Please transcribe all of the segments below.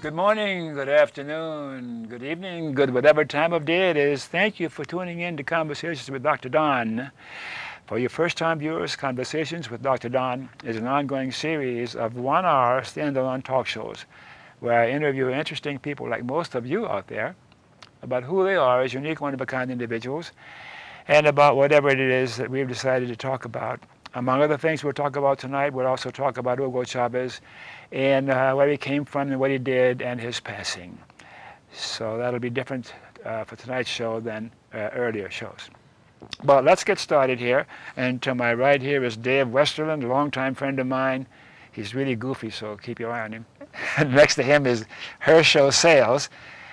Good morning, good afternoon, good evening, good whatever time of day it is. Thank you for tuning in to Conversations with Dr. Don. For your first-time viewers, Conversations with Dr. Don is an ongoing series of one-hour standalone talk shows where I interview interesting people like most of you out there about who they are as unique, one-of-a-kind individuals and about whatever it is that we've decided to talk about. Among other things we'll talk about tonight, we'll also talk about Hugo Chavez and where he came from and what he did and his passing. So that'll be different for tonight's show than earlier shows. But let's get started here. And to my right here is Dave Westerland, a longtime friend of mine. He's really goofy, so keep your eye on him. Next to him is Herschel Sales.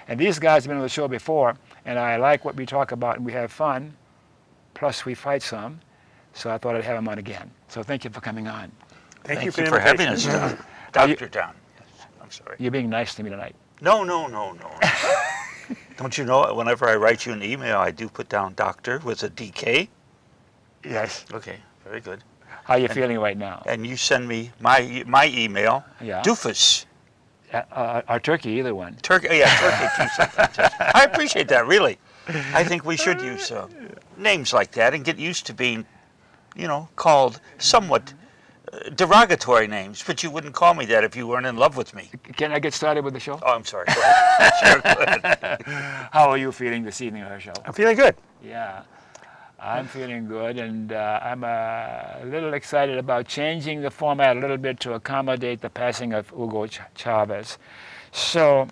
And these guys have been on the show before, and I like what we talk about, and we have fun. Plus, we fight some. So I thought I'd have him on again. So thank you for coming on. Thank you for having us, Don. Dr. Don. Yes, I'm sorry. You're being nice to me tonight. No. Don't you know, whenever I write you an email, I do put down doctor with a DK? Yes. Okay, very good. How are you feeling right now? And you send me my email, doofus. Or turkey, either one. Turkey too sometimes. Yes. I appreciate that, really. I think we should use names like that and get used to being, called somewhat derogatory names, but you wouldn't call me that if you weren't in love with me. Can I get started with the show? Oh, I'm sorry. Go ahead. Sure, go ahead. How are you feeling this evening, Herschel? I'm feeling good. Yeah, I'm feeling good, and I'm a little excited about changing the format a little bit to accommodate the passing of Hugo Chavez. So,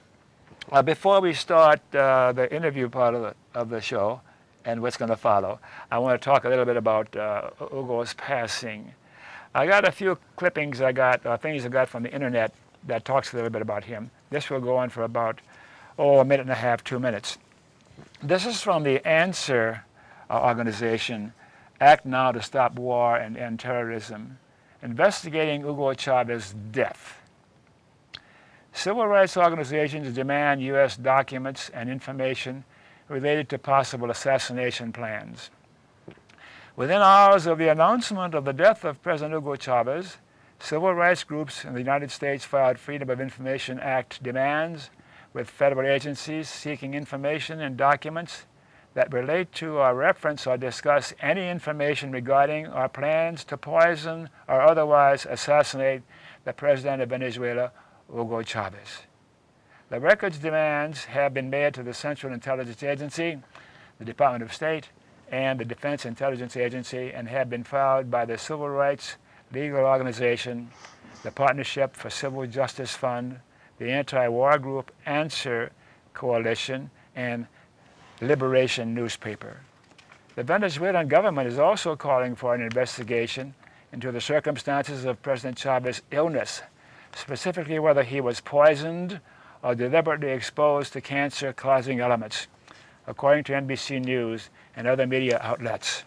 before we start the interview part of the show and what's going to follow, I want to talk a little bit about Hugo's passing. I got a few clippings things I got from the internet that talks a little bit about him. This will go on for about, a minute and a half, 2 minutes. This is from the Answer organization, Act Now to Stop War and End Terrorism, investigating Hugo Chavez's death. Civil rights organizations demand U.S. documents and information related to possible assassination plans. Within hours of the announcement of the death of President Hugo Chavez, civil rights groups in the United States filed Freedom of Information Act demands with federal agencies seeking information and documents that relate to or reference or discuss any information regarding our plans to poison or otherwise assassinate the President of Venezuela, Hugo Chavez. The records demands have been made to the Central Intelligence Agency, the Department of State, and the Defense Intelligence Agency, and have been filed by the Civil Rights Legal Organization, the Partnership for Civil Justice Fund, the anti-war group Answer Coalition, and Liberation newspaper. The Venezuelan government is also calling for an investigation into the circumstances of President Chavez's illness, specifically whether he was poisoned or deliberately exposed to cancer-causing elements, according to NBC News and other media outlets.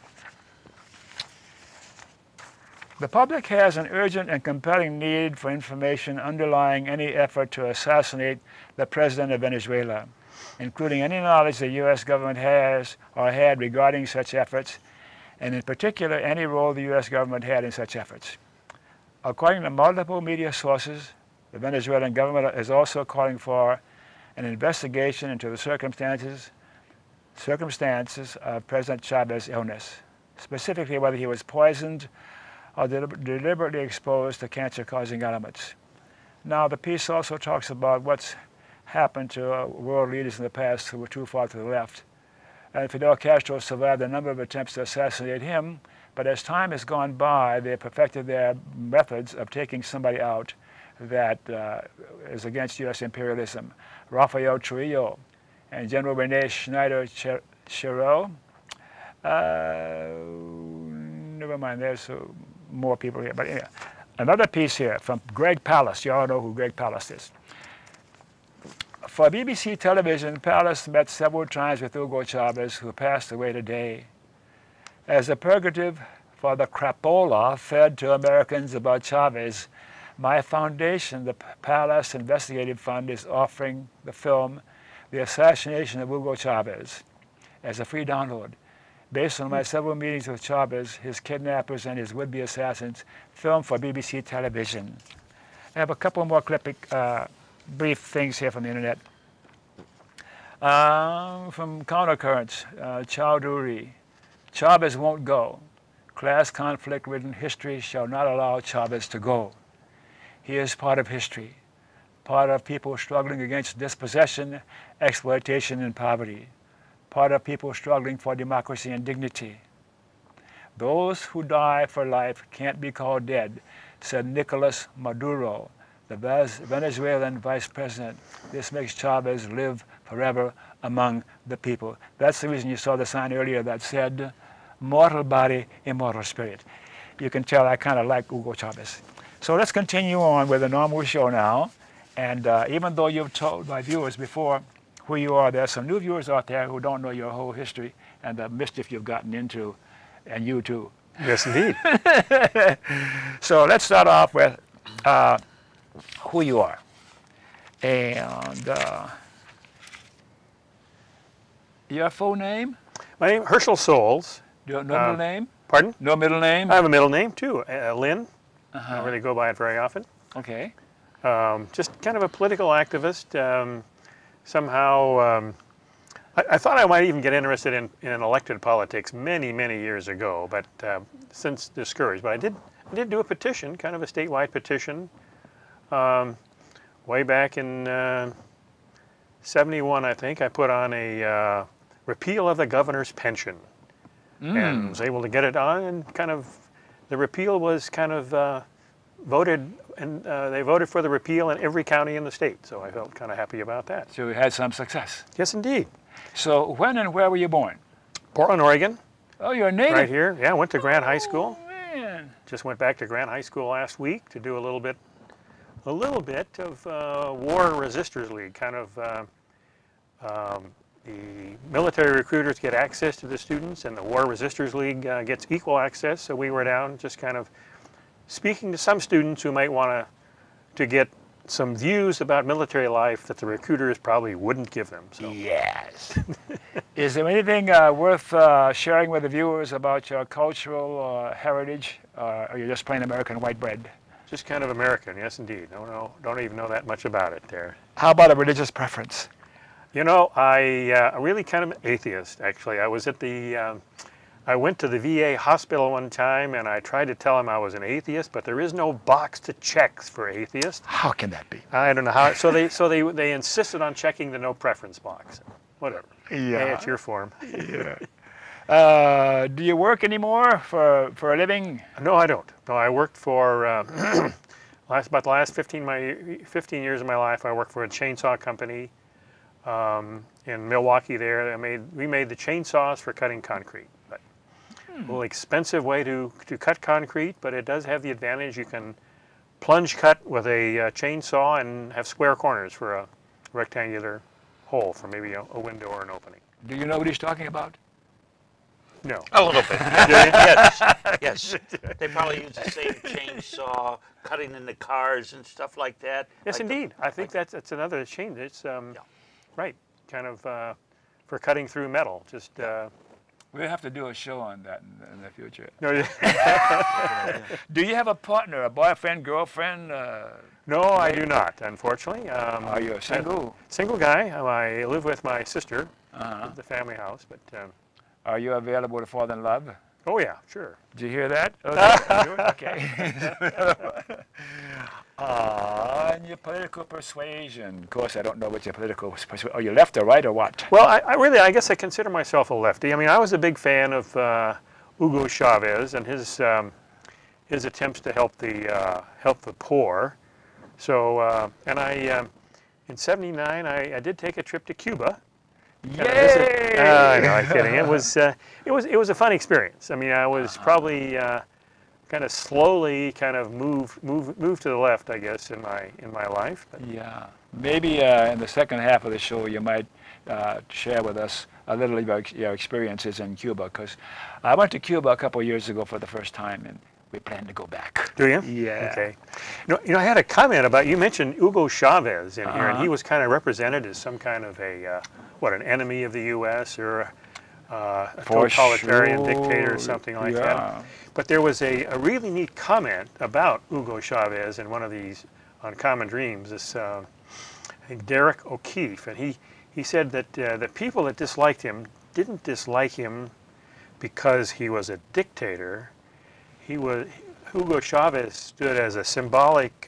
The public has an urgent and compelling need for information underlying any effort to assassinate the President of Venezuela, including any knowledge the U.S. government has or had regarding such efforts, and in particular any role the U.S. government had in such efforts. According to multiple media sources, the Venezuelan government is also calling for an investigation into the circumstances of President Chavez's illness, specifically whether he was poisoned or deliberately exposed to cancer-causing elements. Now, the piece also talks about what's happened to world leaders in the past who were too far to the left. And Fidel Castro survived a number of attempts to assassinate him, but as time has gone by, they have perfected their methods of taking somebody out that is against U.S. imperialism. Rafael Trujillo and General Rene Schneider-Chirac. Never mind, there's more people here. But anyway, another piece here from Greg Palast. You all know who Greg Palast is. For BBC television, Palast met several times with Hugo Chavez, who passed away today. As a purgative for the crapola fed to Americans about Chavez, my foundation, the Palast Investigative Fund, is offering the film The Assassination of Hugo Chavez as a free download, based on my several meetings with Chavez, his kidnappers, and his would-be assassins, filmed for BBC television. I have a couple more brief things here from the internet. From Countercurrents, Chowdhury. Chavez won't go. Class conflict-ridden history shall not allow Chavez to go. He is part of history, part of people struggling against dispossession, exploitation, and poverty, part of people struggling for democracy and dignity. Those who die for life can't be called dead, said Nicolas Maduro, the Venezuelan vice president. This makes Chavez live forever among the people. That's the reason you saw the sign earlier that said, mortal body, immortal spirit. You can tell I kind of like Hugo Chavez. So let's continue on with the normal show now. And even though you've told my viewers before who you are, there are some new viewers out there who don't know your whole history and the mischief you've gotten into, and you too. Yes, indeed. So let's start off with who you are. And your full name? My name, Herschel Souls. No middle name? Pardon? No middle name? I have a middle name too, Lynn. I don't really go by it very often. Okay. Just kind of a political activist. Somehow, I thought I might even get interested in elected politics many, many years ago, but since discouraged. But I did do a petition, kind of a statewide petition, way back in '71, I think. I put on a repeal of the governor's pension, and was able to get it on. And kind of, the repeal was kind of voted, and they voted for the repeal in every county in the state. So I felt kind of happy about that. So you had some success. Yes, indeed. So when and where were you born? Portland, Oregon. Oh, you're a native. Right here. Yeah, I went to Grant High School. Oh, man. Just went back to Grant High School last week to do a little bit of War Resistors League. Kind of the military recruiters get access to the students, and the War Resistors League gets equal access. So we were down just kind of speaking to some students who might want to get some views about military life that the recruiters probably wouldn't give them. So. Yes. Is there anything worth sharing with the viewers about your cultural heritage, or are you just plain American white bread? Just kind of American, yes indeed. Don't even know that much about it there. How about a religious preference? You know, I really kind of an atheist, actually. I was at I went to the VA hospital one time, and I tried to tell them I was an atheist, but there is no box to check for atheist. How can that be? I don't know how. So they insisted on checking the no preference box. Whatever. Yeah. Hey, it's your form. Yeah. Do you work anymore for a living? No, I don't. No, I worked for about the last 15 years of my life. I worked for a chainsaw company in Milwaukee. There, we made the chainsaws for cutting concrete. But a little expensive way to cut concrete, but it does have the advantage you can plunge cut with a chainsaw and have square corners for a rectangular hole for maybe a window or an opening. Do you know what he's talking about? No. A little bit. Yes. Yes. They probably use the same chainsaw, cutting into cars and stuff like that. Yes, like indeed. I think that's another chain. It's right, kind of for cutting through metal. Just. We'll have to do a show on that in the future. No. Do you have a partner, a boyfriend, girlfriend? No, I do not, unfortunately. Are you single? Single guy. I live with my sister at the family house, but. Are you available to fall in love? Oh yeah, sure. Did you hear that? Okay. And your political persuasion. Of course, I don't know what your political persuasion. Are you left or right or what? Well, I guess I consider myself a lefty. I mean, I was a big fan of Hugo Chavez and his attempts to help the poor. So, and in '79, I did take a trip to Cuba. Yay! No, I'm kidding. It was a fun experience. I mean, I was probably kind of slowly moved to the left, I guess, in my life. But. Yeah, maybe in the second half of the show you might share with us a little about your experiences in Cuba, because I went to Cuba a couple of years ago for the first time, and we plan to go back. Do you? Yeah. Okay. You know, I had a comment about, you mentioned Hugo Chavez in here, and he was kind of represented as some kind of an enemy of the U.S. or a totalitarian dictator or something like that. But there was a really neat comment about Hugo Chavez in one of these on Common Dreams. I think Derek O'Keefe, and he said that the people that disliked him didn't dislike him because he was a dictator. Hugo Chavez stood as a symbolic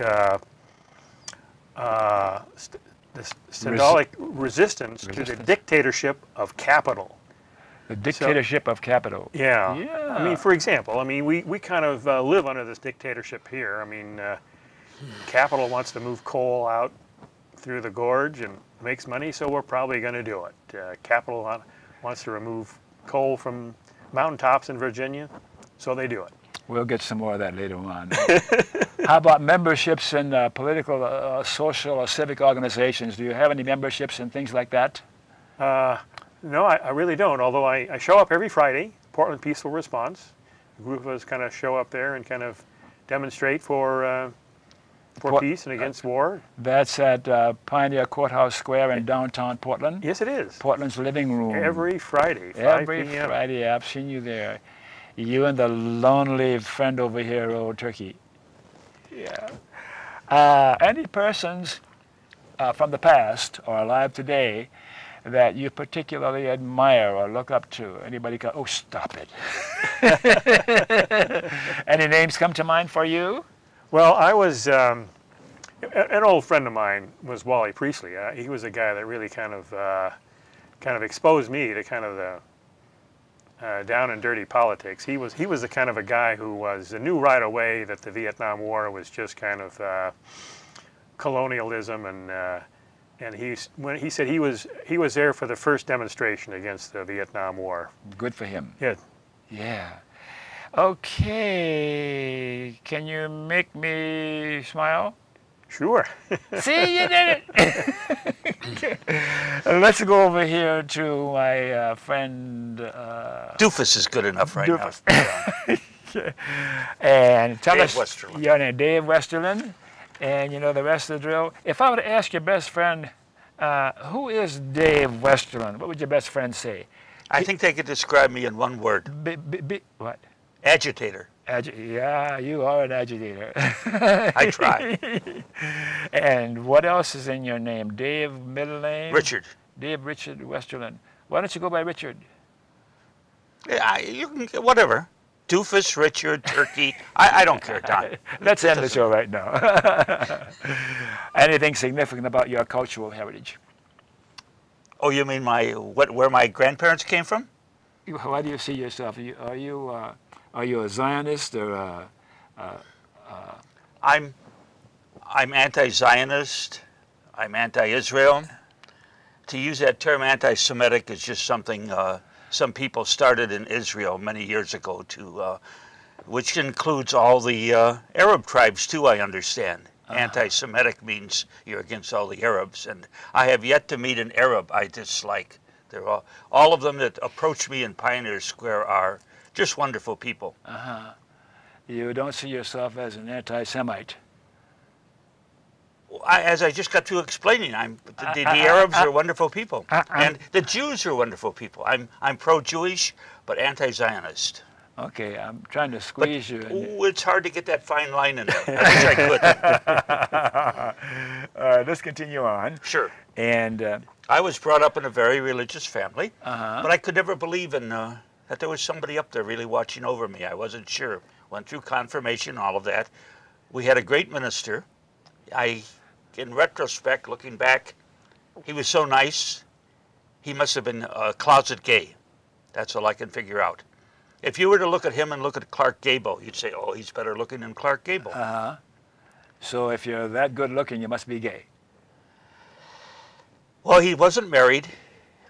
resistance to the dictatorship of capital. The dictatorship of capital. Yeah. Yeah. I mean, for example, I mean, we kind of live under this dictatorship here. I mean, capital wants to move coal out through the gorge and makes money, so we're probably going to do it. Capital wants to remove coal from mountaintops in Virginia, so they do it. We'll get some more of that later on. How about memberships in political, social, or civic organizations? Do you have any memberships and things like that? No, I really don't, although I show up every Friday, Portland Peaceful Response. The group of us kind of show up there and kind of demonstrate for peace and against war. That's at Pioneer Courthouse Square in downtown Portland? Yes, it is. Portland's living room. Every Friday, 5 Every p.m. Friday, I've seen you there. You and the lonely friend over here, old turkey. Yeah. Any persons from the past or alive today that you particularly admire or look up to? Anybody go, oh, stop it. Any names come to mind for you? Well, I was, an old friend of mine was Wally Priestley. He was a guy that really kind of exposed me to kind of the down and dirty politics. He was the kind of a guy who knew right away that the Vietnam War was just kind of colonialism, and he said he was there for the first demonstration against the Vietnam War. Good for him. Yeah. Yeah. Okay. Can you make me smile? Sure. See, you did it. Let's go over here to my friend. Doofus is good enough right Doofus. Now. And tell Dave us Westerlund. your name, Dave Westerlund, and you know the rest of the drill. If I were to ask your best friend, who is Dave Westerlund? What would your best friend say? I think they could describe me in one word. What? Agitator. Yeah, you are an agitator. I try. And what else is in your name? Dave, middle name? Richard. Dave Richard Westerlund. Why don't you go by Richard? Yeah, you can, whatever. Doofus, Richard, Turkey. I don't care, Don. Let's end the show right now. Anything significant about your cultural heritage? Oh, you mean where my grandparents came from? How do you see yourself? Are you a Zionist or I'm anti-Zionist. I'm anti-Israel. To use that term, anti-Semitic, is just something some people started in Israel many years ago, which includes all the Arab tribes too, I understand. Anti-Semitic means you're against all the Arabs, and I have yet to meet an Arab I dislike. They're all of them that approach me in Pioneer Square are just wonderful people. You don't see yourself as an anti-Semite? As I just got through explaining, the Arabs are wonderful people, and the Jews are wonderful people. I'm pro-Jewish, but anti-Zionist. Okay, I'm trying to squeeze you. It's hard to get that fine line in there. I wish I could. Let's continue on. Sure. And I was brought up in a very religious family, but I could never believe in that there was somebody up there really watching over me. I wasn't sure. Went through confirmation, all of that. We had a great minister. In retrospect, looking back, he was so nice. He must have been closet gay. That's all I can figure out. If you were to look at him and look at Clark Gable, you'd say, oh, he's better looking than Clark Gable. So if you're that good looking, you must be gay. Well, he wasn't married. He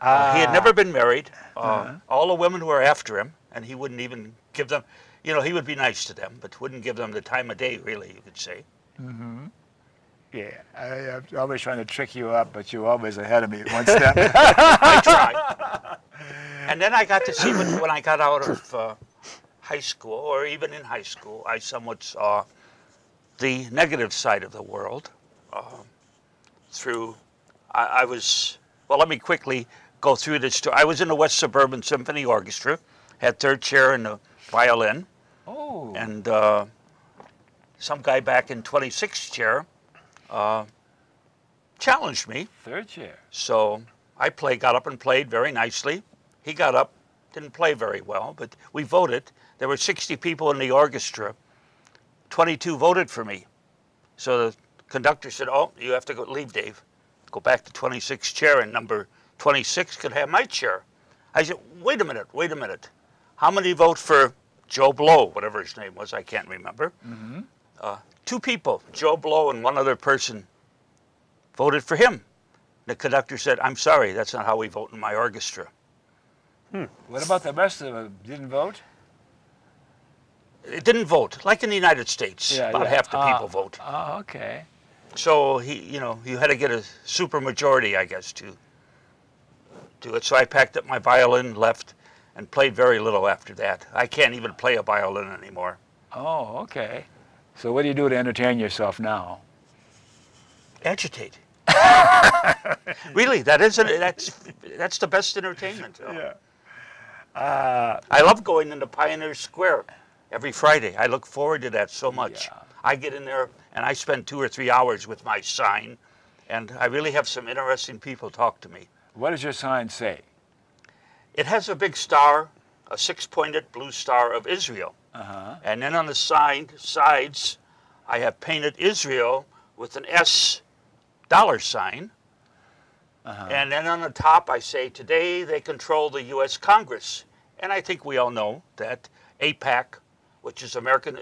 had never been married. All the women were after him, and he wouldn't even give them, he would be nice to them, but wouldn't give them the time of day, really, you could say. Yeah, I'm always trying to trick you up, but you're always ahead of me one step. I try. And then I got to see when I got out of high school, or even in high school, I somewhat saw the negative side of the world let me quickly go through this. I was in the West Suburban Symphony Orchestra, had third chair in the violin. Oh. And some guy back in 26th chair challenged me. Third chair. So I got up and played very nicely. He got up, didn't play very well, but we voted. There were 60 people in the orchestra. 22 voted for me. So the conductor said, oh, you have to go leave, Dave. Go back to 26th chair, and number 26 could have my chair. I said, wait a minute. How many vote for Joe Blow, whatever his name was? I can't remember. Mm-hmm. 2 people, Joe Blow and one other person, voted for him. The conductor said, I'm sorry, that's not how we vote in my orchestra. What about the rest of them? Didn't vote? It didn't vote, like in the United States. About half the people vote. Oh, okay. So you had to get a super majority, I guess, to do it. So I packed up my violin, left, and played very little after that. I can't even play a violin anymore. Oh, okay. So what do you do to entertain yourself now? Agitate. Really, that's the best entertainment. Yeah. I love going into Pioneer Square every Friday. I look forward to that so much. Yeah. I get in there and I spend 2 or 3 hours with my sign, and I really have some interesting people talk to me. What does your sign say? It has a big star, a 6-pointed blue star of Israel. Uh-huh. And then on the sides, I have painted Israel with an S dollar sign. Uh-huh. And then on the top, I say, today they control the U.S. Congress. And I think we all know that AIPAC, which is American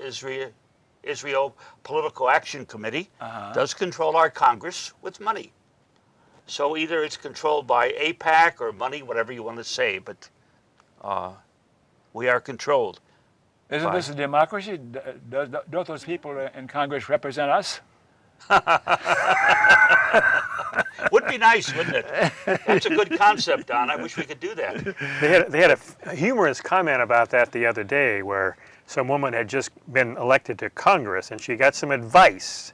Israel Political Action Committee, does control our Congress with money. So either it's controlled by AIPAC or money, whatever you want to say, but we are controlled. Isn't this a democracy? Don't those people in Congress represent us? Would be nice, wouldn't it? That's a good concept, Don. I wish we could do that. They had a humorous comment about that the other day, where some woman had just been elected to Congress, and she got some advice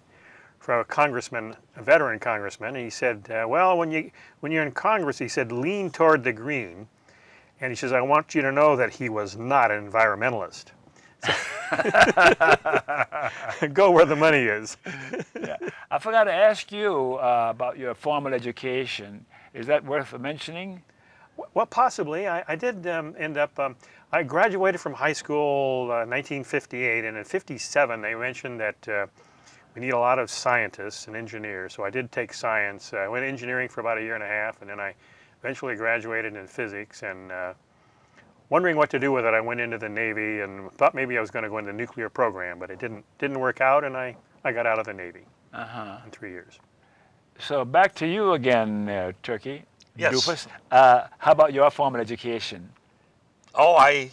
from a congressman, a veteran congressman, and he said, well, when you're in Congress, he said, lean toward the green. And he says, I want you to know that he was not an environmentalist. Go where the money is. Yeah. I forgot to ask you about your formal education. Is that worth mentioning? Well, possibly. I did end up, I graduated from high school 1958, and in 57 they mentioned that we need a lot of scientists and engineers, so I did take science. I went engineering for about 1.5 years, and then I eventually graduated in physics, and wondering what to do with it, I went into the Navy and thought maybe I was going to go into the nuclear program, but it didn't work out, and I got out of the Navy in 3 years. So back to you again, Turkey. Yes. Doofus. How about your formal education? Oh, I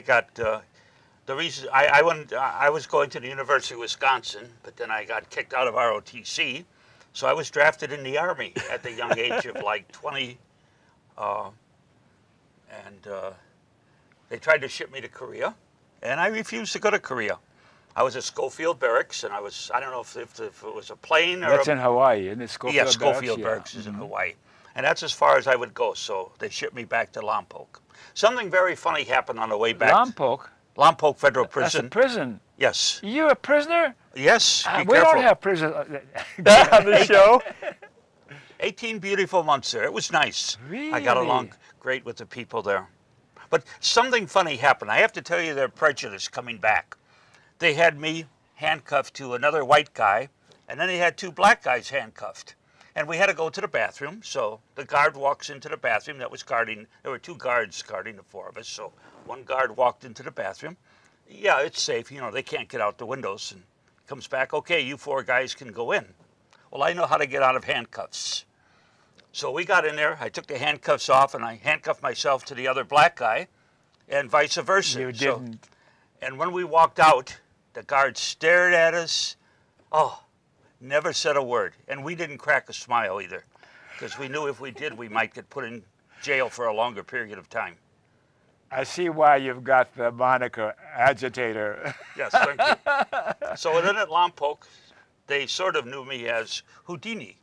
got the reason I was going to the University of Wisconsin, but then I got kicked out of ROTC, so I was drafted in the Army at the young age of like 20. They tried to ship me to Korea, and I refused to go to Korea. I was at Schofield Barracks, and I don't know if it was a plane or That's in Hawaii, isn't it? Schofield Yes, Schofield Barracks is in Hawaii. And that's as far as I would go, so they shipped me back to Lompoc. Something very funny happened on the way back. Lompoc? Lompoc Federal Prison. That's a prison? Yes. You're a prisoner? Yes, be we careful. don't have prisons on The show? 18 beautiful months there. It was nice. Really? I got along great with the people there. But something funny happened. I have to tell you their prejudice coming back. They had me handcuffed to another white guy, and then they had 2 black guys handcuffed. And we had to go to the bathroom, so the guard walks into the bathroom that was guarding. There were 2 guards guarding the 4 of us, so one guard walked into the bathroom. Yeah, it's safe, they can't get out the windows. And comes back, okay, you 4 guys can go in. Well, I know how to get out of handcuffs. So we got in there, I took the handcuffs off, and I handcuffed myself to the other black guy, and vice versa. You didn't. And when we walked out, the guard stared at us. Oh, never said a word. And we didn't crack a smile either, because we knew if we did, we might get put in jail for a longer period of time. I see why you've got the moniker agitator. Yes, thank you. So then at Lompoc, they sort of knew me as Houdini.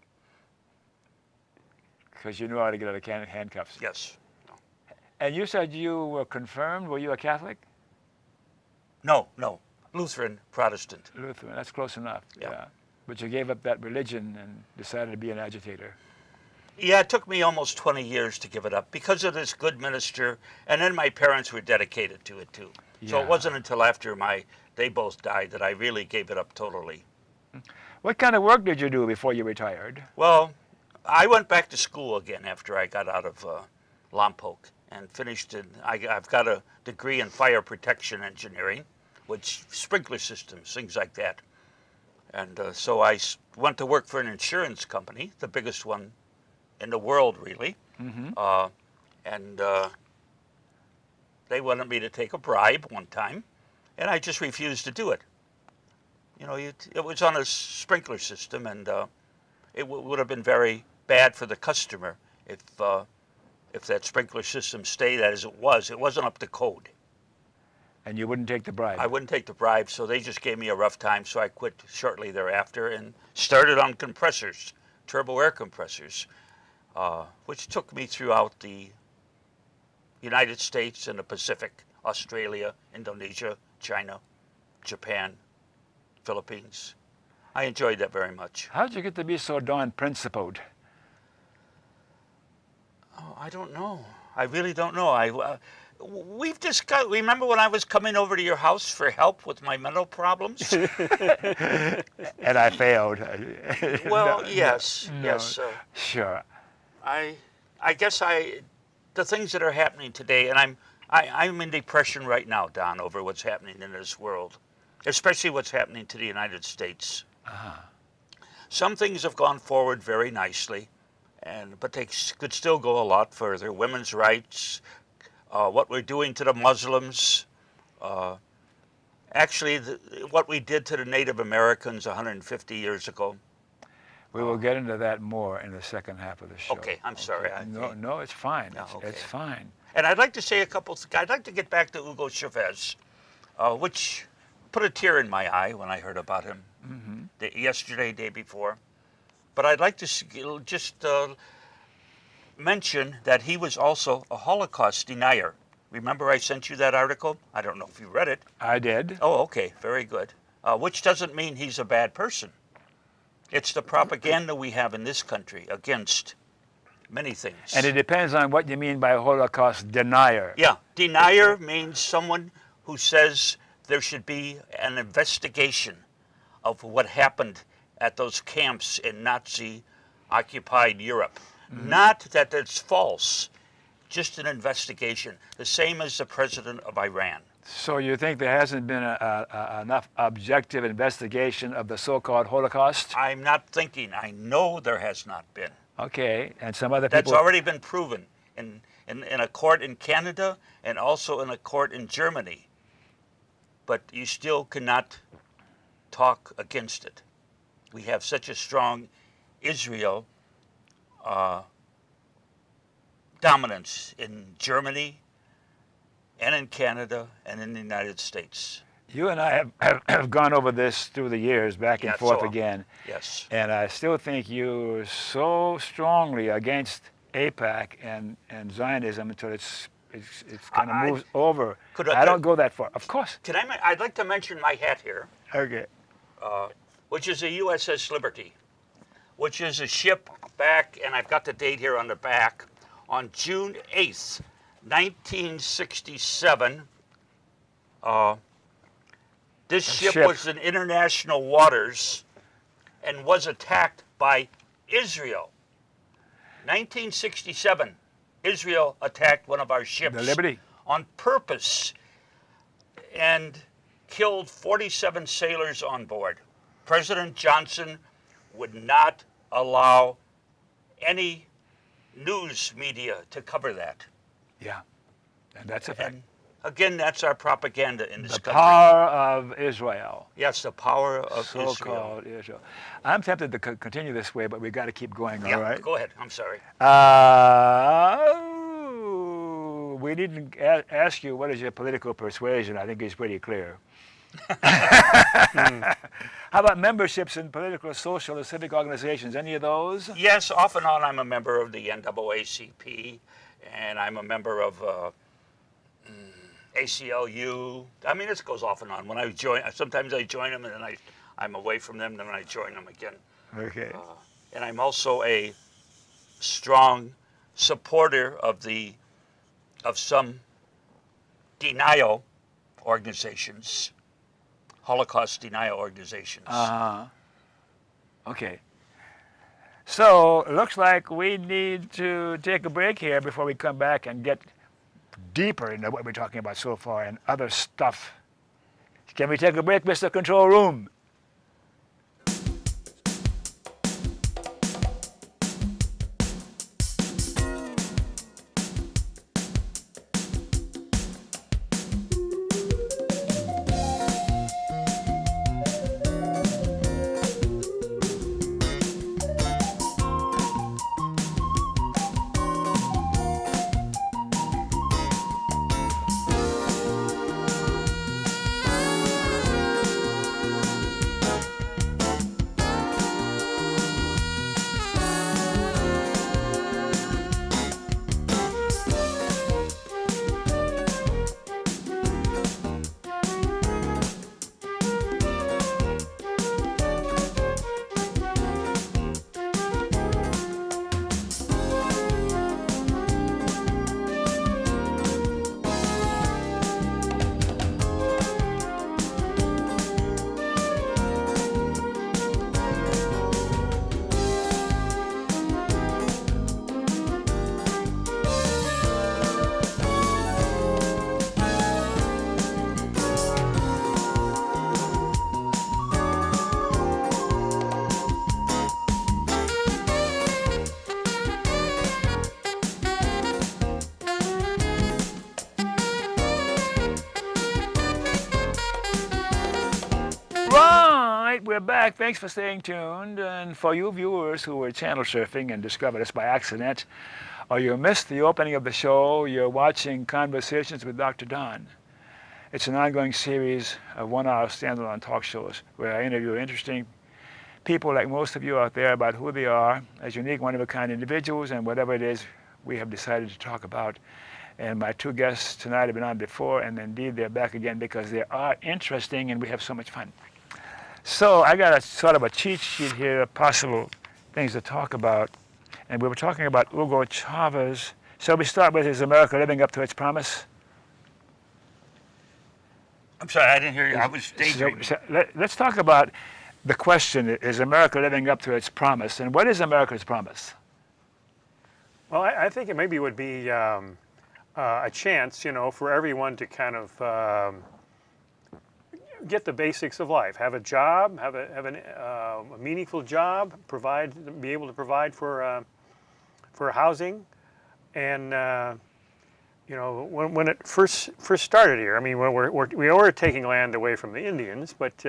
Because you knew how to get out of handcuffs. Yes. And you said you were confirmed. Were you a Catholic? No. Lutheran Protestant. Lutheran. That's close enough. Yeah. Yeah. But you gave up that religion and decided to be an agitator. Yeah, it took me almost 20 years to give it up because of this good minister, and then my parents were dedicated to it too. So it Yeah. wasn't until after they both died that I really gave it up totally. What kind of work did you do before you retired? Well, I went back to school again after I got out of Lompoc and finished I've got a degree in fire protection engineering, which sprinkler systems, things like that. And so I went to work for an insurance company, the biggest one in the world, really. Mm-hmm. And they wanted me to take a bribe one time, and I just refused to do it. You know, it was on a sprinkler system, and it would have been very bad for the customer if that sprinkler system stayed as it was. It wasn't up to code. And you wouldn't take the bribe? I wouldn't take the bribe, so they just gave me a rough time, so I quit shortly thereafter and started on compressors, turbo air compressors, which took me throughout the United States and the Pacific, Australia, Indonesia, China, Japan, Philippines. I enjoyed that very much. How did you get to be so darn principled? Oh, I don't know. I really don't know. We've discussed. Remember when I was coming over to your house for help with my mental problems? And I failed. Well, No, yes, no, yes. Sure. I guess the things that are happening today, and I'm in depression right now, Don, over what's happening in this world, especially what's happening to the United States. Uh-huh. Some things have gone forward very nicely, but they could still go a lot further. Women's rights, what we're doing to the Muslims, actually what we did to the Native Americans 150 years ago. We will get into that more in the second half of the show. Okay, I'm sorry. No, it's fine. No, okay. It's fine. And I'd like to say a couple things. I'd like to get back to Hugo Chavez, which put a tear in my eye when I heard about him yesterday, day before. But I'd like to just mention that he was also a Holocaust denier. Remember I sent you that article? I don't know if you read it. I did. Oh, okay, very good. Which doesn't mean he's a bad person. It's the propaganda we have in this country against many things. And it depends on what you mean by Holocaust denier. Yeah, denier means someone who says there should be an investigation of what happened at those camps in Nazi-occupied Europe. Not that it's false, just an investigation, the same as the president of Iran. So you think there hasn't been enough objective investigation of the so-called Holocaust? I'm not thinking. I know there has not been. Okay, and some other That's people... already been proven in a court in Canada and also in a court in Germany. But you still cannot talk against it. We have such a strong Israel dominance in Germany and in Canada and in the United States. You and I have gone over this through the years, back and forth again. Yes. And I still think you're so strongly against AIPAC and Zionism until it's kind of moves over. I don't go that far. Of course. I'd like to mention my hat here. Okay. Which is a USS Liberty, which is a ship back, and I've got the date here on the back, on June 8th, 1967. This ship was in international waters and was attacked by Israel. 1967, Israel attacked one of our ships. The Liberty. On purpose and killed 47 sailors on board. President Johnson would not allow any news media to cover that. Yeah, and that's a fact. And again, that's our propaganda in this country. The power of Israel. Yes, the power of Israel. So-called Israel. I'm tempted to continue this way, but we got to keep going, all right? Go ahead. I'm sorry. We didn't ask you what is your political persuasion. I think it's pretty clear. How about memberships in political, social, or civic organizations? Any of those? Yes, off and on I'm a member of the NAACP, and I'm a member of ACLU. I mean, this goes off and on. When I join, sometimes I join them, and then I'm away from them, then I join them again. Okay. And I'm also a strong supporter of some denial organizations, Holocaust denial organizations. Okay. So it looks like we need to take a break here before we come back and get deeper into what we're talking about so far and other stuff. Can we take a break, Mr. Control Room? We're back. Thanks for staying tuned. And for you viewers who were channel surfing and discovered us by accident, or you missed the opening of the show, you're watching Conversations with Dr. Don. It's an ongoing series of one-hour standalone talk shows where I interview interesting people like most of you out there about who they are as unique, one-of-a-kind individuals and whatever it is we have decided to talk about. And my two guests tonight have been on before, and indeed they're back again because they are interesting and we have so much fun. So I got a sort of a cheat sheet here of possible things to talk about. And we were talking about Hugo Chavez. So we start with, is America living up to its promise? I'm sorry, I didn't hear you. I was daydreaming. Let's talk about the question, is America living up to its promise? And what is America's promise? Well, I think it maybe would be a chance, you know, for everyone to kind of get the basics of life, have a job, have a meaningful job, be able to provide for housing, and you know, when it first started here, I mean, we were taking land away from the Indians, but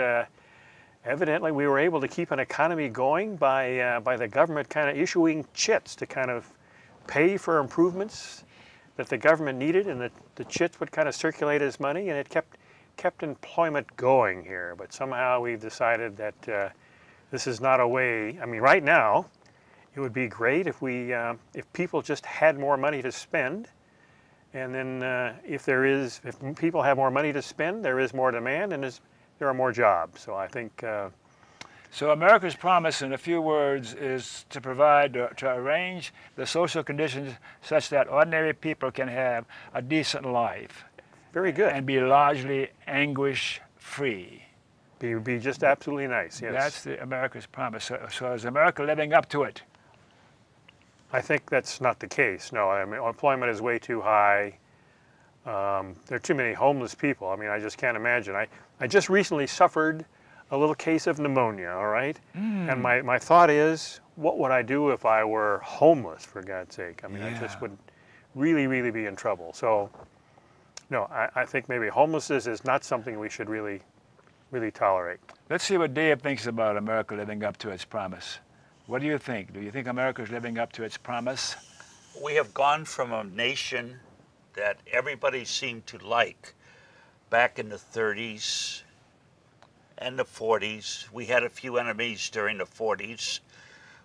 evidently we were able to keep an economy going by the government kind of issuing chits to kind of pay for improvements that the government needed, and the chits would kind of circulate as money, and it kept employment going here. But somehow we've decided that this is not a way. I mean, right now, it would be great if if people just had more money to spend, and then if people have more money to spend, there is more demand, and there are more jobs. So I think. So America's promise, in a few words, is to provide, to arrange the social conditions such that ordinary people can have a decent life. Very good. And be largely anguish-free. Be just absolutely nice, yes. That's America's promise. So is America living up to it? I think that's not the case, no. I mean, unemployment is way too high. There are too many homeless people. I mean, I just can't imagine. I just recently suffered a little case of pneumonia, all right? And my thought is, what would I do if I were homeless, for God's sake? I mean, I just would really, really be in trouble. So, no, I think maybe homelessness is not something we should really tolerate. Let's see what Dave thinks about America living up to its promise. What do you think? Do you think America is living up to its promise? We have gone from a nation that everybody seemed to like back in the 30s and the 40s. We had a few enemies during the 40s,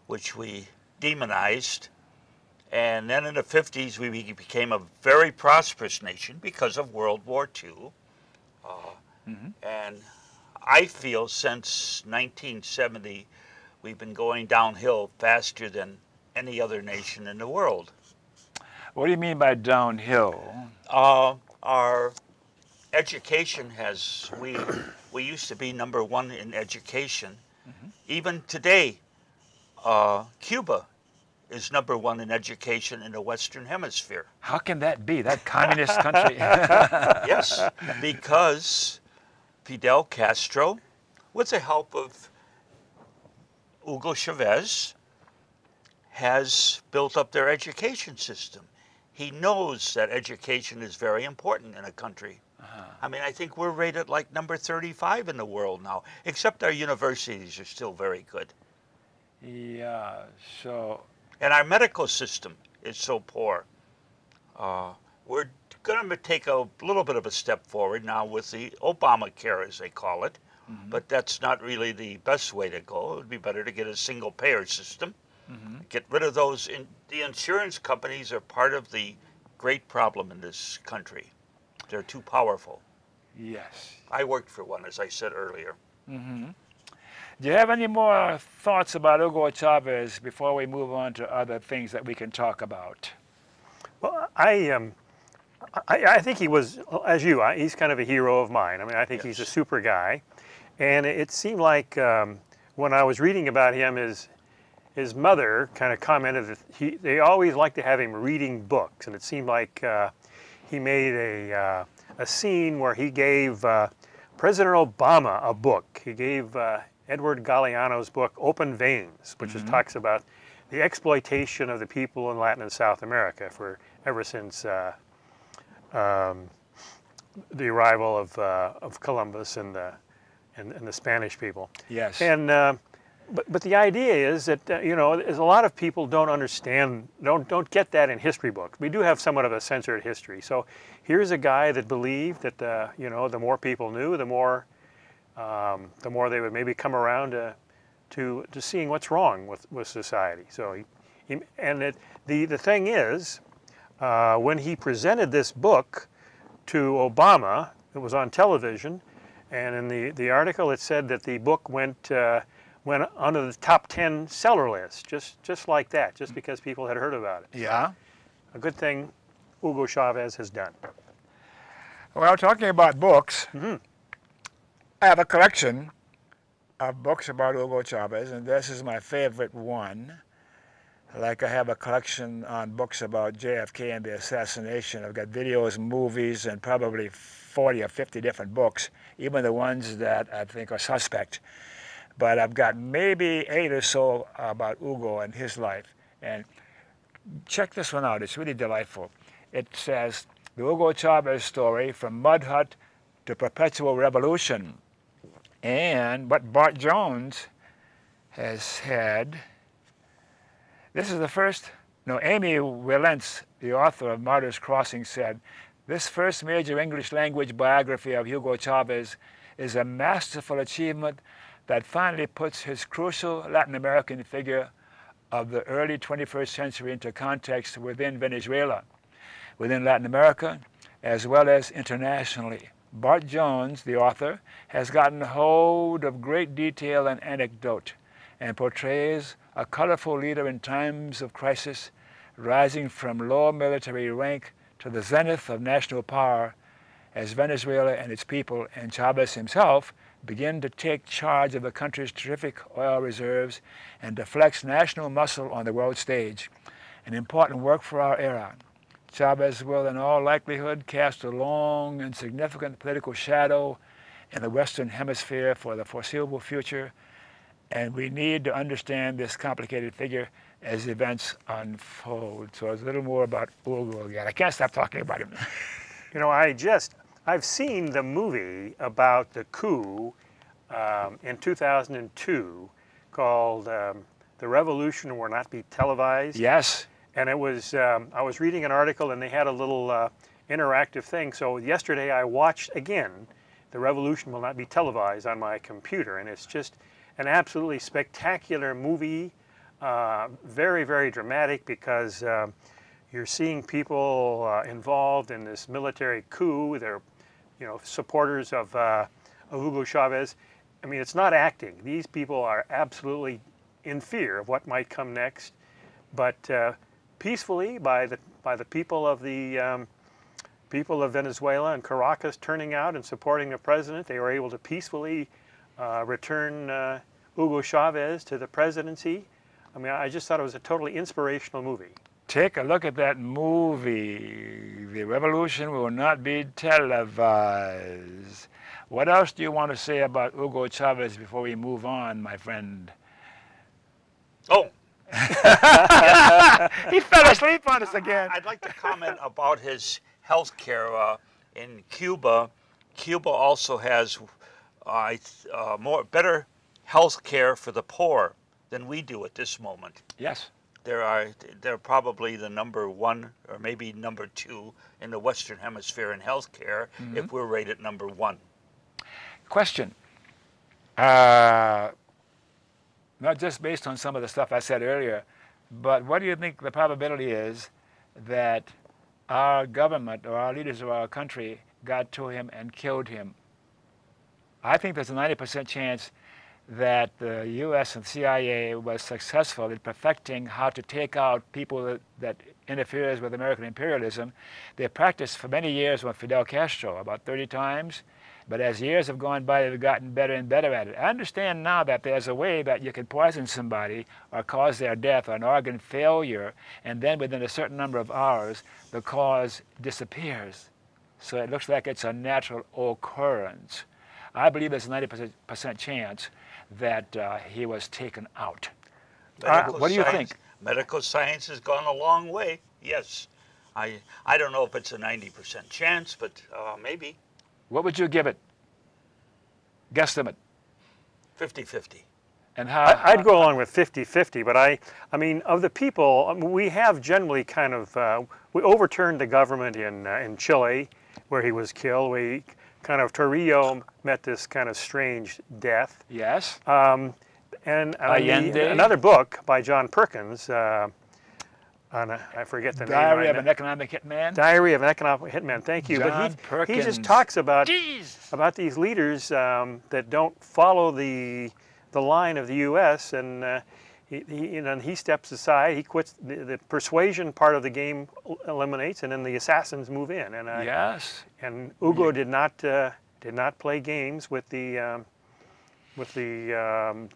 which we demonized. And then in the 50s, we became a very prosperous nation because of World War II. And I feel since 1970, we've been going downhill faster than any other nation in the world. What do you mean by downhill? Our education has, we used to be #1 in education. Even today, Cuba is #1 in education in the Western Hemisphere. How can that be? That communist country. Yes, because Fidel Castro, with the help of Hugo Chavez, has built up their education system. He knows that education is very important in a country. I mean, I think we're rated like #35 in the world now, except our universities are still very good. Yeah, so... And our medical system is so poor. We're going to take a little bit of a step forward now with the Obamacare, as they call it, but that's not really the best way to go. It would be better to get a single-payer system. Get rid of those. The insurance companies are part of the great problem in this country. They're too powerful. Yes. I worked for one, as I said earlier. Do you have any more thoughts about Hugo Chavez before we move on to other things that we can talk about? Well, I think he was, as you, he's kind of a hero of mine. I mean, I think he's a super guy. And it seemed like when I was reading about him, his mother kind of commented that they always like to have him reading books. And it seemed like he made a scene where he gave President Obama a book. He gave Edward Galeano's book, Open Veins, which talks about the exploitation of the people in Latin and South America ever since the arrival of Columbus and the Spanish people. Yes. And but the idea is that you know, a lot of people don't understand, don't get that in history books. We do have somewhat of a censored history. So here's a guy that believed that you know, the more people knew, the more they would maybe come around to seeing what's wrong with society. So the thing is, when he presented this book to Obama, it was on television, and in the article it said that the book went onto the top 10 seller list, just like that, just because people had heard about it. Yeah. A good thing Hugo Chavez has done. Well, talking about books, I have a collection of books about Hugo Chavez, and this is my favorite one. Like I have a collection on books about JFK and the assassination. I've got videos, movies, and probably 40 or 50 different books, even the ones that I think are suspect. But I've got maybe 8 or so about Hugo and his life. And check this one out. It's really delightful. It says, the Hugo Chavez story from Mud Hut to Perpetual Revolution. And what Bart Jones has had, this is the first, no, Amy Willentz, the author of Martyr's Crossing, said, this first major English language biography of Hugo Chavez is a masterful achievement that finally puts his crucial Latin American figure of the early 21st century into context within Venezuela, within Latin America, as well as internationally. Bart Jones, the author, has gotten hold of great detail and anecdote and portrays a colorful leader in times of crisis, rising from low military rank to the zenith of national power as Venezuela and its people and Chavez himself begin to take charge of the country's terrific oil reserves and to flex national muscle on the world stage, an important work for our era. Chavez will in all likelihood cast a long and significant political shadow in the Western Hemisphere for the foreseeable future, and we need to understand this complicated figure as events unfold. So it's a little more about Hugo again. I can't stop talking about him. You know, I've seen the movie about the coup in 2002 called The Revolution Will Not Be Televised. Yes. And it was, I was reading an article and they had a little interactive thing. So yesterday I watched again The Revolution Will Not Be Televised on my computer. And it's just an absolutely spectacular movie, very, very dramatic because you're seeing people involved in this military coup. They're, you know, supporters of Hugo Chavez. I mean, it's not acting. These people are absolutely in fear of what might come next, but peacefully by the people of Venezuela and Caracas turning out and supporting the president, they were able to peacefully return Hugo Chavez to the presidency. I mean, I just thought it was a totally inspirational movie. Take a look at that movie. The revolution will not be televised. What else do you want to say about Hugo Chavez before we move on, my friend? Oh, He fell asleep on us again. I'd like to comment about his health care in Cuba. Cuba also has better health care for the poor than we do at this moment. Yes. They're probably the number one or maybe number two in the Western Hemisphere in health care if we're rated number one. Question. Not just based on some of the stuff I said earlier, but what do you think the probability is that our government or our leaders of our country got to him and killed him? I think there's a 90% chance that the U.S. and CIA was successful in perfecting how to take out people that interferes with American imperialism. They practiced for many years with Fidel Castro, about 30 times. But as years have gone by, they've gotten better and better at it. I understand now that there's a way that you can poison somebody or cause their death or an organ failure, and then within a certain number of hours, the cause disappears. So it looks like it's a natural occurrence. I believe there's a 90% chance that he was taken out. What do you think? Medical science has gone a long way, yes. I don't know if it's a 90% chance, but maybe. What would you give it? Guesstimate. 50-50. And how? I'd go along with 50-50, but I mean, of the people, we have generally kind of, we overturned the government in Chile, where he was killed. We kind of, Torrijos met this kind of strange death. Yes. And another book by John Perkins, I forget the name. Diary of an Economic Hitman? Diary of an Economic Hitman, thank you. John But he just Perkins. talks about these leaders that don't follow the line of the U.S. and he steps aside. He quits. The persuasion part of the game eliminates, and then the assassins move in. And Yes. and Hugo did not play games with the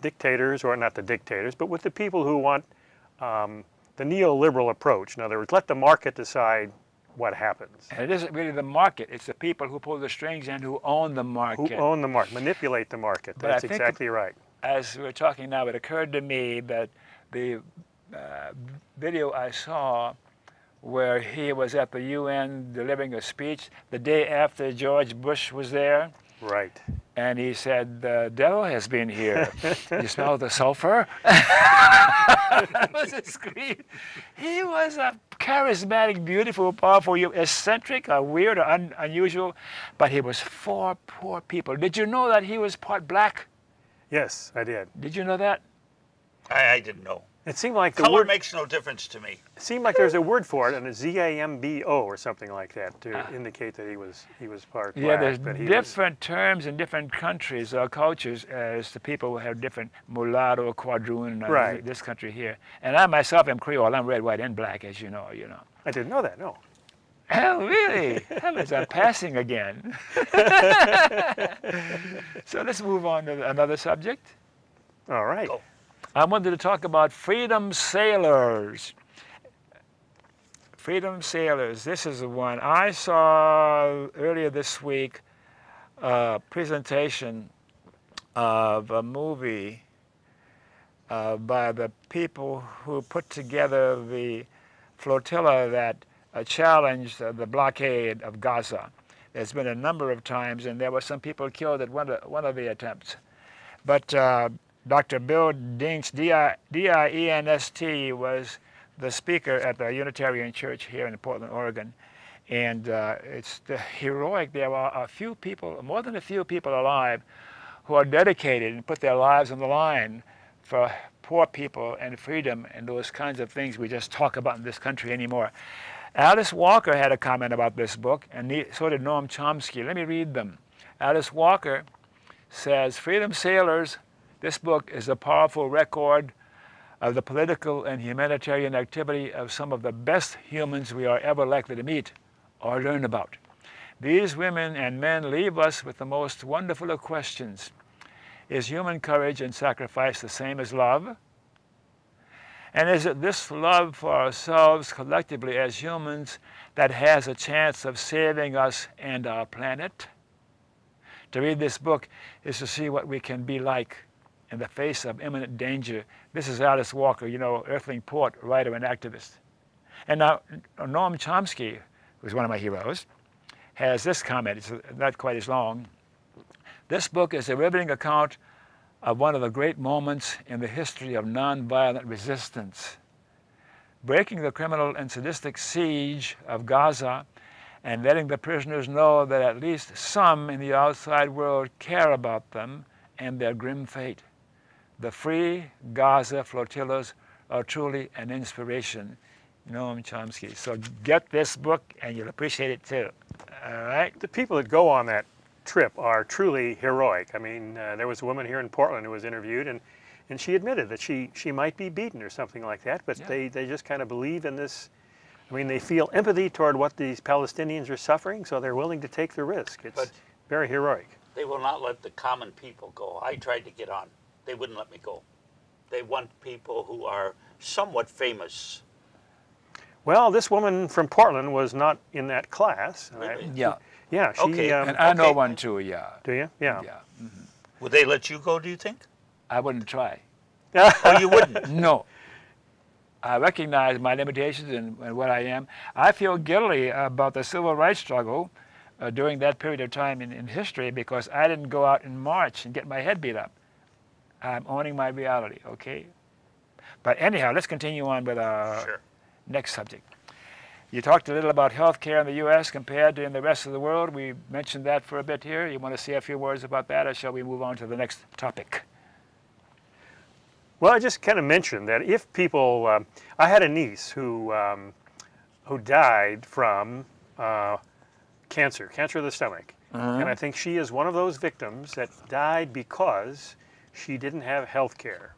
dictators, or not the dictators, but with the people who want the neoliberal approach. In other words, let the market decide what happens. And it isn't really the market, it's the people who pull the strings and who own the market. Who own the market, manipulate the market. But That's I think exactly right. As we're talking now, it occurred to me that the video I saw where he was at the UN delivering a speech the day after George Bush was there, Right. and he said, "The devil has been here. You smell the sulfur?" That was a scream. He was a charismatic, beautiful, powerful, eccentric, weird, or unusual, but he was for poor people. Did you know that he was part black? Yes, I did. Did you know that? I didn't know. It seemed like the Color word makes no difference to me. It seemed like there's a word for it, and a ZAMBO or something like that to indicate that he was part black. Yeah, there's but he different terms in different countries or cultures as to people who have different mulatto, quadroon, Right. this country here. And I myself am Creole. I'm red, white, and black, as you know. I didn't know that. No. Oh, really? Heavens, I'm passing again. So let's move on to another subject. All right. Go. I wanted to talk about freedom sailors. Freedom sailors. This is the one. I saw earlier this week a presentation of a movie by the people who put together the flotilla that challenged the blockade of Gaza. There's been a number of times, and there were some people killed at one of the attempts. But Dr. Bill Dienst, D-I-E-N-S-T, was the speaker at the Unitarian Church here in Portland, Oregon. And it's heroic. There are a few people, more than a few people alive, who are dedicated and put their lives on the line for poor people and freedom and those kinds of things we just talk about in this country anymore. Alice Walker had a comment about this book, and so did Noam Chomsky. Let me read them. Alice Walker says, Freedom Sailors, this book is a powerful record of the political and humanitarian activity of some of the best humans we are ever likely to meet or learn about. These women and men leave us with the most wonderful of questions. Is human courage and sacrifice the same as love? And is it this love for ourselves collectively as humans that has a chance of saving us and our planet? To read this book is to see what we can be like in the face of imminent danger. This is Alice Walker, you know, Earthling Port, writer and activist. And now Noam Chomsky, who's one of my heroes, has this comment. It's not quite as long. This book is a riveting account of one of the great moments in the history of nonviolent resistance. Breaking the criminal and sadistic siege of Gaza and letting the prisoners know that at least some in the outside world care about them and their grim fate. The free Gaza flotillas are truly an inspiration. Noam Chomsky. So get this book and you'll appreciate it too. All right? The people that go on that trip are truly heroic. I mean, there was a woman here in Portland who was interviewed, and she admitted that she might be beaten or something like that, but they just kind of believe in this. I mean, they feel empathy toward what these Palestinians are suffering, so they're willing to take the risk. It's very heroic. They will not let the common people go. I tried to get on. They wouldn't let me go. They want people who are somewhat famous. Well, this woman from Portland was not in that class. Really? Yeah, she... Okay. And I know one too, yeah. Do you? Yeah. Yeah. Mm-hmm. Would they let you go, do you think? I wouldn't try. Oh, you wouldn't? No. I recognize my limitations and what I am. I feel guilty about the civil rights struggle during that period of time in history because I didn't go out and march and get my head beat up. I'm owning my reality, okay? But anyhow, let's continue on with our next subject. You talked a little about health care in the U.S. compared to in the rest of the world. We mentioned that for a bit here. You want to say a few words about that, or shall we move on to the next topic? Well, I just kind of mentioned that if people, I had a niece who died from cancer of the stomach, and I think she is one of those victims that died because she didn't have health care.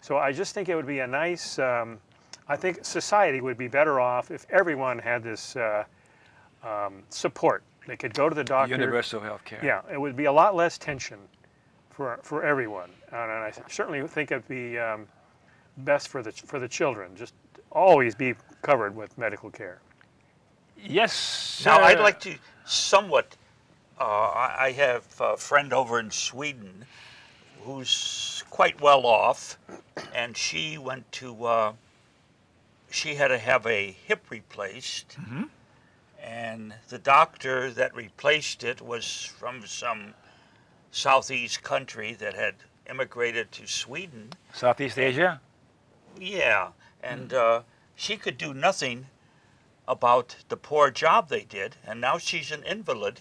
So I just think it would be a nice, I think society would be better off if everyone had this support. They could go to the doctor. Universal health care. Yeah, it would be a lot less tension for everyone, and I certainly think it'd be best for the children. Just always be covered with medical care. Yes. Now I'd like to somewhat. I have a friend over in Sweden who's quite well off, and she went to. She had to have a hip replaced, and the doctor that replaced it was from some Southeast country that had immigrated to Sweden. Southeast Asia? Yeah, and she could do nothing about the poor job they did, and now she's an invalid,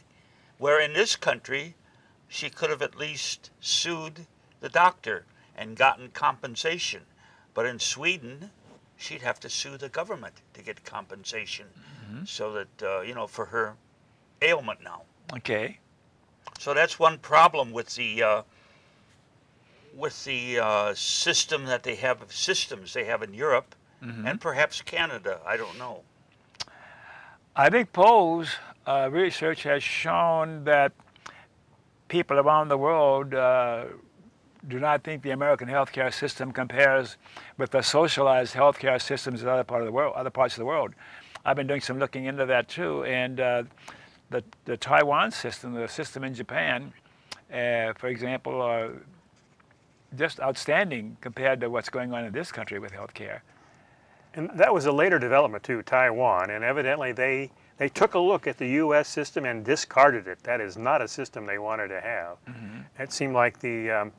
where in this country she could have at least sued the doctor and gotten compensation. But in Sweden, she'd have to sue the government to get compensation, so that, you know, for her ailment now. Okay. So that's one problem with the system that they have, systems they have in Europe, and perhaps Canada. I don't know. I think polls research has shown that people around the world do not think the American healthcare system compares with the socialized healthcare systems in other parts of the world. I've been doing some looking into that too, and the Taiwan system, the system in Japan, for example, are just outstanding compared to what's going on in this country with healthcare. And that was a later development too, Taiwan, and evidently they took a look at the U.S. system and discarded it. That is not a system they wanted to have. It seemed like the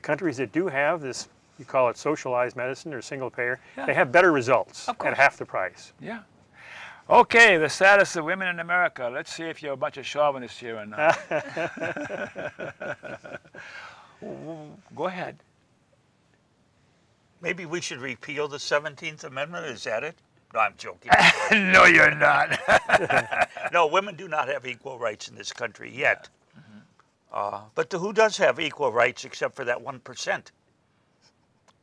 countries that do have this, you call it socialized medicine or single payer, they have better results at half the price. Yeah. Okay, the status of women in America. Let's see if you're a bunch of chauvinists here or not. Go ahead. Maybe we should repeal the 17th Amendment, is that it? No, I'm joking. No, you're not. No, women do not have equal rights in this country yet. But who does have equal rights except for that 1%?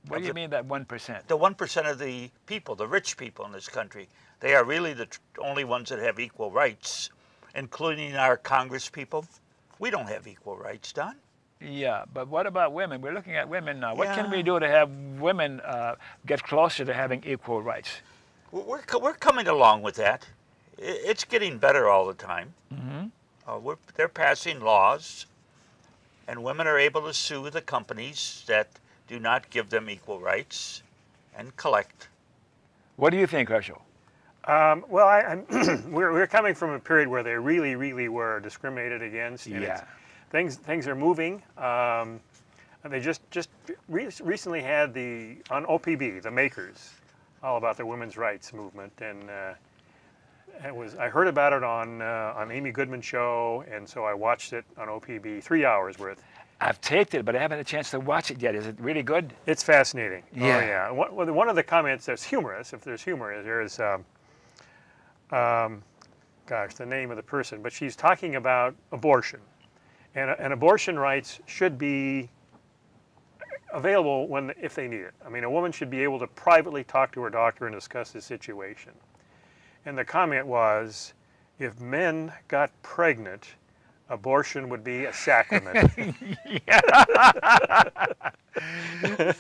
What do you mean that 1%? The 1% of the people, the rich people in this country, they are really the only ones that have equal rights, including our Congress people. We don't have equal rights, Don. Yeah, but what about women? We're looking at women now. What can we Yeah. do to have women get closer to having equal rights? We're coming along with that. It's getting better all the time. They're passing laws, and women are able to sue the companies that do not give them equal rights and collect. What do you think, Herschel? Well, we're coming from a period where they really, really were discriminated against. And Yeah. things are moving. And they just recently had on OPB, the makers, all about the women's rights movement, and I heard about it on Amy Goodman's show, and so I watched it on OPB, 3 hours worth. I've taped it, but I haven't had a chance to watch it yet. Is it really good? It's fascinating. Yeah. Oh, yeah. One of the comments that's humorous, if there's humor, is gosh, the name of the person, but she's talking about abortion. And abortion rights should be available if they need it. I mean, a woman should be able to privately talk to her doctor and discuss the situation. And the comment was, if men got pregnant, abortion would be a sacrament.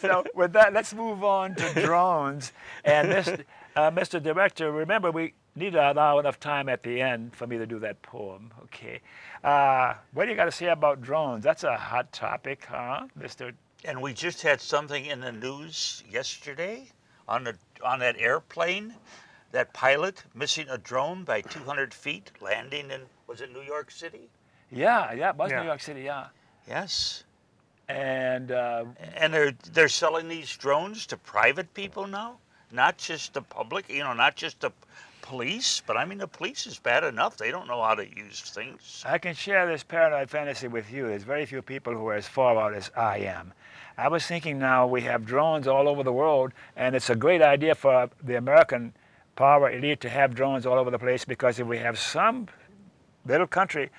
So with that, let's move on to drones. And Mr. Director, remember we need to allow enough time at the end for me to do that poem. Okay. What do you got to say about drones? That's a hot topic, huh, Mr. And we just had something in the news yesterday on that airplane, that pilot missing a drone by 200 feet, landing in, was it New York City? Yeah, it was Yeah. New York City, yeah. Yes. And they're selling these drones to private people now, not just the public, not just the police, but I mean the police is bad enough. They don't know how to use things. I can share this paranoid fantasy with you. There's very few people who are as far out as I am. I was thinking now we have drones all over the world, and it's a great idea for the American power elite to have drones all over the place, because if we have some little country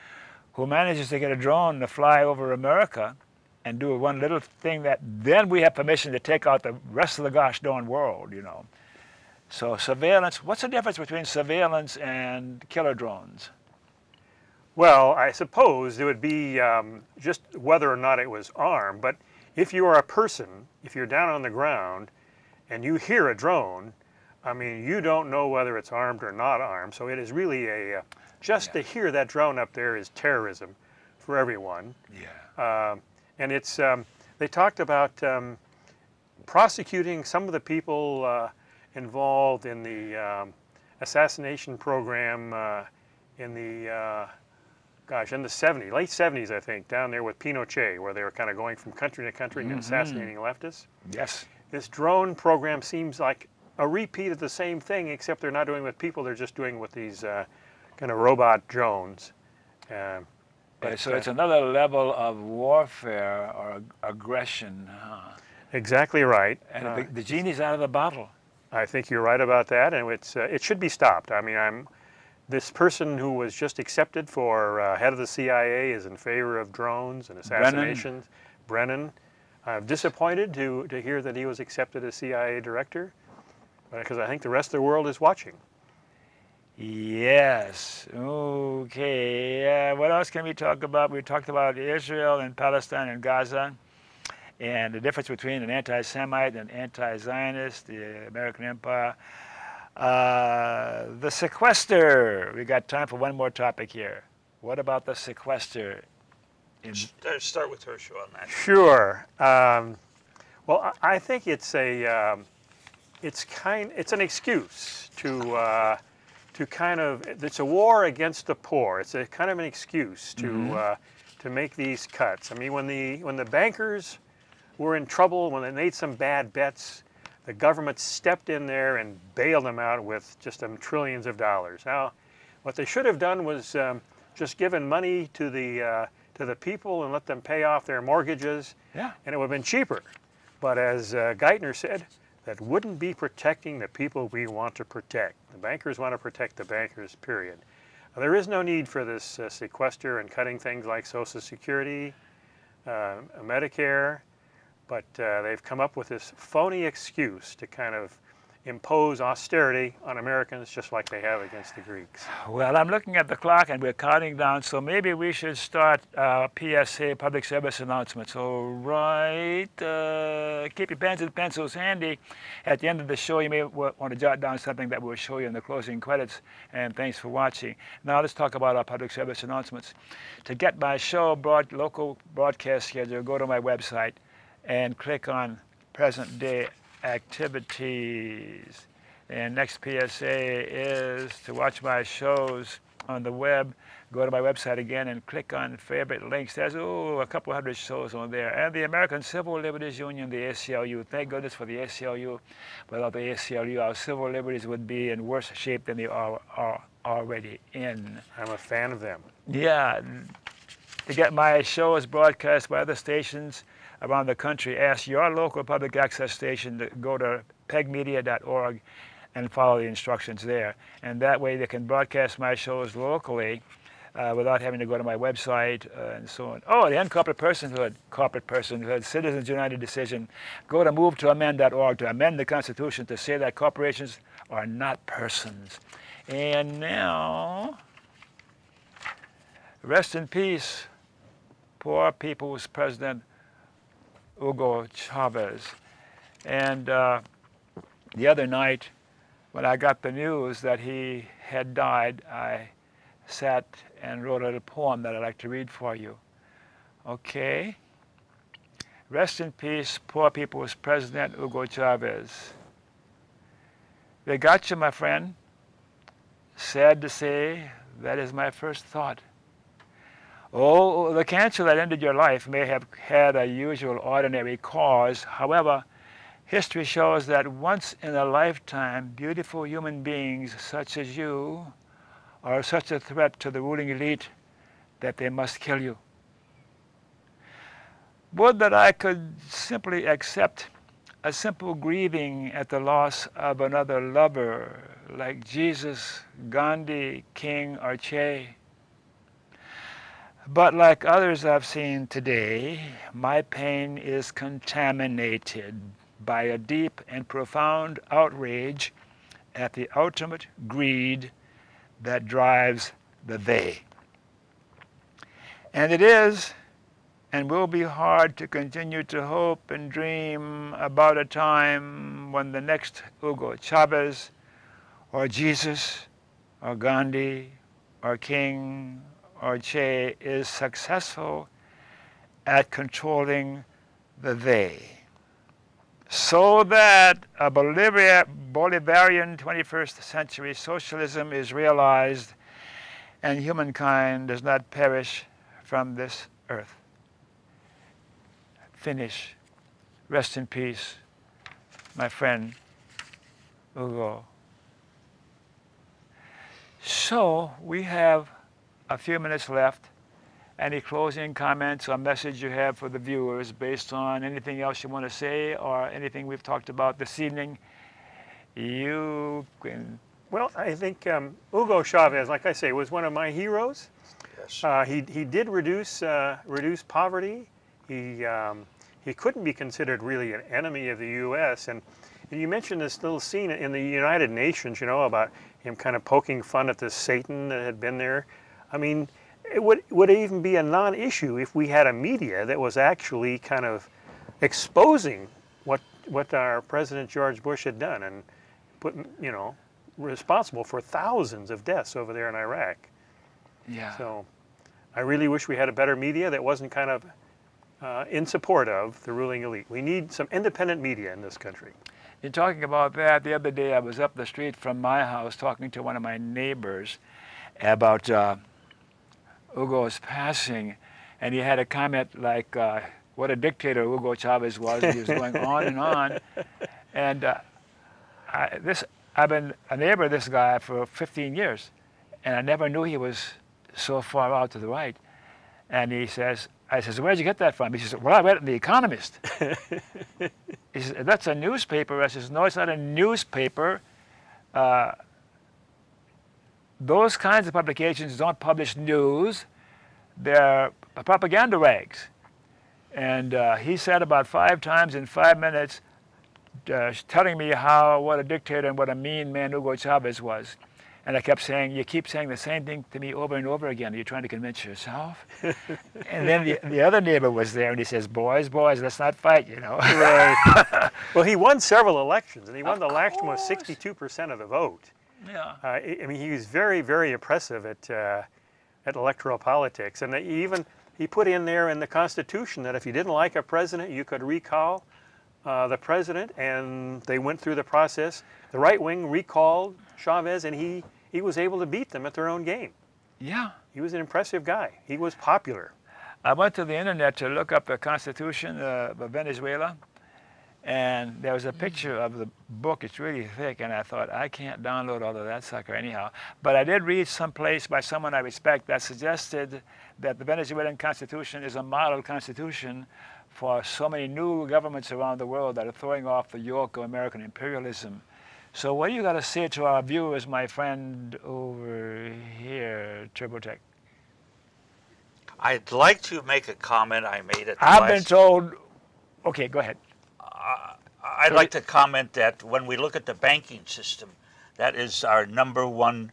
who manages to get a drone to fly over America and do one little thing, that then we have permission to take out the rest of the gosh darn world, So surveillance, what's the difference between surveillance and killer drones? Well, I suppose it would be just whether or not it was armed, but if you are a person, if you're down on the ground and you hear a drone, I mean, you don't know whether it's armed or not armed, so it is really just to hear that drone up there is terrorism for everyone. Yeah. And it's, they talked about prosecuting some of the people involved in the assassination program in the, in the 70s, late 70s, I think, down there with Pinochet, where they were kind of going from country to country and assassinating leftists. Yes. This drone program seems like a repeat of the same thing, except they're not doing it with people, they're just doing it with these kind of robot drones. So it's another level of warfare or aggression. Huh? Exactly right. And the genie's out of the bottle. I think you're right about that, and it should be stopped. I mean, this person who was just accepted for head of the CIA is in favor of drones and assassinations. Brennan. I'm disappointed to hear that he was accepted as CIA director, because I think the rest of the world is watching. Yes. Okay. What else can we talk about? We talked about Israel and Palestine and Gaza, and the difference between an anti-Semite and anti-Zionist, the American Empire. The sequester. We got time for one more topic here. What about the sequester? Start with Herschel on that. Sure. Well, I think it's an excuse to kind of, it's a war against the poor. It's a kind of an excuse to make these cuts. I mean, when the bankers were in trouble, when they made some bad bets, the government stepped in there and bailed them out with just trillions of dollars. Now, what they should have done was just given money to the people and let them pay off their mortgages, and it would have been cheaper. But as Geithner said, that wouldn't be protecting the people we want to protect. The bankers want to protect the bankers, period. There is no need for this sequester and cutting things like Social Security, Medicare, but they've come up with this phony excuse to kind of impose austerity on Americans just like they have against the Greeks. Well, I'm looking at the clock and we're counting down, so maybe we should start PSA, public service announcements. All right, keep your pens and pencils handy. At the end of the show, you may want to jot down something that we'll show you in the closing credits, and thanks for watching. Now let's talk about our public service announcements. To get my show, local broadcast schedule, go to my website and click on present day activities. And next PSA is to watch my shows on the web. Go to my website again and click on favorite links. There's a couple hundred shows on there. And the American Civil Liberties Union, the ACLU. Thank goodness for the ACLU. Without the ACLU, our civil liberties would be in worse shape than they are already in. I'm a fan of them. Yeah. To get my shows broadcast by other stations around the country, ask your local public access station to go to pegmedia.org and follow the instructions there. And that way they can broadcast my shows locally without having to go to my website and so on. Oh, the end corporate personhood, Citizens United decision. Go to movetoamend.org to amend the Constitution to say that corporations are not persons. And now, rest in peace, poor people's president, Hugo Chavez. And the other night, when I got the news that he had died, I sat and wrote a little poem that I'd like to read for you. Okay. Rest in peace, poor people's president, Hugo Chavez. They got you, my friend. Sad to say, that is my first thought. Oh, the cancer that ended your life may have had a usual ordinary cause. However, history shows that once in a lifetime, beautiful human beings such as you are such a threat to the ruling elite that they must kill you. Would that I could simply accept a simple grieving at the loss of another lover like Jesus, Gandhi, King, or Che. But like others I've seen today, my pain is contaminated by a deep and profound outrage at the ultimate greed that drives the they. And it is and will be hard to continue to hope and dream about a time when the next Hugo Chavez or Jesus or Gandhi or King or Che is successful at controlling the they, so that a Bolivarian 21st century socialism is realized and humankind does not perish from this earth. Finish. Rest in peace, my friend Hugo. So we have a few minutes left. Any closing comments or message you have for the viewers based on anything else you want to say or anything we've talked about this evening? You can. Well, I think Hugo Chavez, like I say, was one of my heroes. Yes. He did reduce poverty. He couldn't be considered really an enemy of the U.S. And you mentioned this little scene in the United Nations, you know, about him kind of poking fun at this Satan that had been there. I mean, it would even be a non-issue if we had a media that was actually kind of exposing what our President George Bush had done and put, you know, responsible for thousands of deaths over there in Iraq. Yeah. So I really wish we had a better media that wasn't kind of in support of the ruling elite. We need some independent media in this country. You're talking about that. The other day I was up the street from my house talking to one of my neighbors about Hugo's passing, and he had a comment like what a dictator Hugo Chavez was. He was going on and on. And I've been a neighbor of this guy for 15 years, and I never knew he was so far out to the right. And he says, I says, where'd you get that from? He says, well, I read it in The Economist. He says, that's a newspaper. I says, no, it's not a newspaper. those kinds of publications don't publish news. They're propaganda rags. And he said about 5 times in 5 minutes, telling me what a dictator and what a mean man Hugo Chavez was. And I kept saying, you keep saying the same thing to me over and over again. Are you trying to convince yourself? And then the other neighbor was there, and he says, boys, let's not fight, you know. Right. Well, he won several elections, and he won the last one with 62% of the vote. Yeah. I mean, he was very, very oppressive at electoral politics. And he put in there in the Constitution that if you didn't like a president, you could recall the president, and they went through the process. The right wing recalled Chavez, and he was able to beat them at their own game. Yeah. He was an impressive guy. He was popular. I went to the internet to look up the Constitution of Venezuela, and there was a picture of the book. It's really thick, and I thought, I can't download all of that sucker anyhow. But I did read someplace by someone I respect that suggested that the Venezuelan Constitution is a model constitution for so many new governments around the world that are throwing off the yoke of American imperialism. So what do you got to say to our viewers, my friend over here, TurboTech? I'd like to make a comment I made at the I've been told, okay, go ahead. I'd like to comment that when we look at the banking system, that is our #1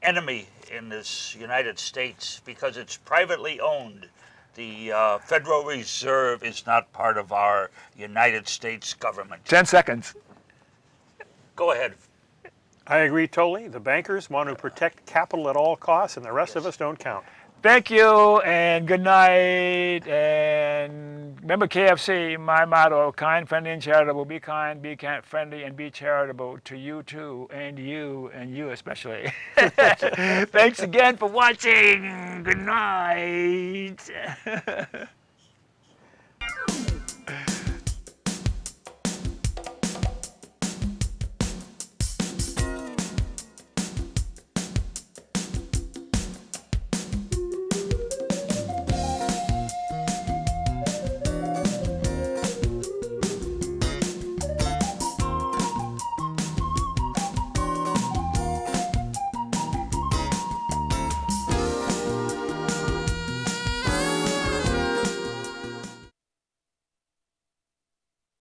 enemy in this United States because it's privately owned. The Federal Reserve is not part of our United States government. 10 seconds. Go ahead. I agree totally. The bankers want to protect capital at all costs, and the rest of us don't count. Thank you, and good night. And remember KFC, my motto, kind, friendly, and charitable. Be kind, be friendly, and be charitable to you too, and you especially. Thanks again for watching. Good night.